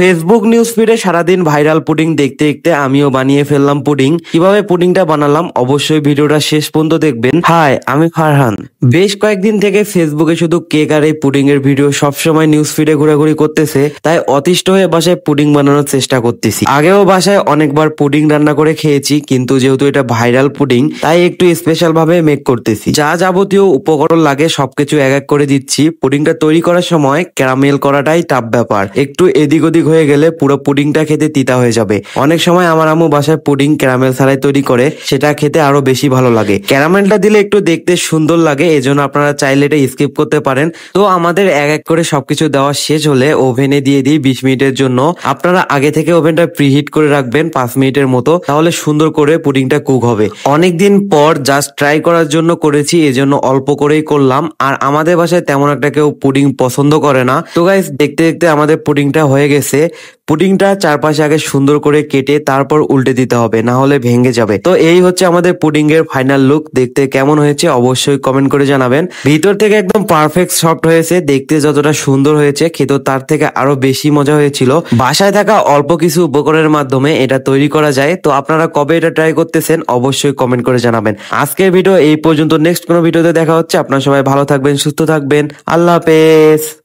Facebook news ফিডে সারাদিন viral pudding দেখতে দেখতে আমিও বানিয়ে ফেললাম পুডিং। কিভাবে পুডিংটা বানালাম অবশ্যই ভিডিওটা শেষ পর্যন্ত দেখবেন। হাই, আমি ফারহান। বেশ কয়েকদিন থেকে ফেসবুকে শুধু কেক আর এই পুডিং এর ভিডিও সবসময় নিউজ ফিডে ঘোরাঘুরি করতেছে, তাই অতিষ্ঠ হয়ে বাসায় পুডিং বানানোর চেষ্টা করতেছি। আগেও বাসায় অনেকবার পুডিং রান্না করে খেয়েছি, কিন্তু যেহেতু এটা ভাইরাল পুডিং তাই একটু স্পেশাল ভাবে মেক করতেছি। যা যাবতীয় উপকরণ লাগে সবকিছু এক এক করে দিচ্ছি। পুডিংটা তৈরি করার সময় ক্যারামেল করাটাই টাফ ব্যাপার। একটু এদিক ওদিক হয়ে গেলে পুরো পুডিংটা খেতে তিতা হয়ে যাবে। অনেক সময় আমার আম্মু বাসায় পুডিং ক্যারামেল ছাড়াই তৈরি করে, সেটা খেতে আরো বেশি ভালো লাগে। ক্যারামেলটা দিলে একটু দেখতে সুন্দর লাগে, এজন্য আপনারা চাইলে এটা স্কিপ করতে পারেন। তো আমাদের এক এক করে সবকিছু দেওয়া শেষ হলে ওভেনে দিয়ে দিই 20 মিনিটের জন্য। আপনারা আগে থেকে ওভেনটা প্রিহিট করে রাখবেন 5 মিনিটের মতো, তাহলে সুন্দর করে পুডিংটা কুক হবে। অনেকদিন পর জাস্ট ট্রাই করার জন্য করেছি, এজন্য অল্প করেই করলাম। আর আমাদের বাসায় তেমন একটা কেউ পুডিং পছন্দ করে না। তো গাইস, দেখতে দেখতে আমাদের পুডিংটা হয়ে গেছে। পুডিংটা চারপাশে আগে সুন্দর করে কেটে তারপর উল্টে দিতে হবে, না হলে ভেঙে যাবে। তো এই হচ্ছে আমাদের পুডিং এর ফাইনাল লুক। দেখতে কেমন হয়েছে অবশ্যই কমেন্ট করে জানাবেন। ভিতর থেকে একদম পারফেক্ট সফট হয়েছে। দেখতে যতটা সুন্দর হয়েছে, খেতে তার থেকে আরো বেশি মজা হয়েছিল। বাসায় থাকা অল্প কিছু উপকরণের মাধ্যমে এটা তৈরি করা যায়। তো আপনারা কবে এটা ট্রাই করতেছেন অবশ্যই কমেন্ট করে জানাবেন। আজকের ভিডিও এই পর্যন্ত। নেক্সট কোনো ভিডিওতে দেখা হচ্ছে। আপনারা সবাই ভালো থাকবেন, সুস্থ থাকবেন। আল্লাহ হাফেজ।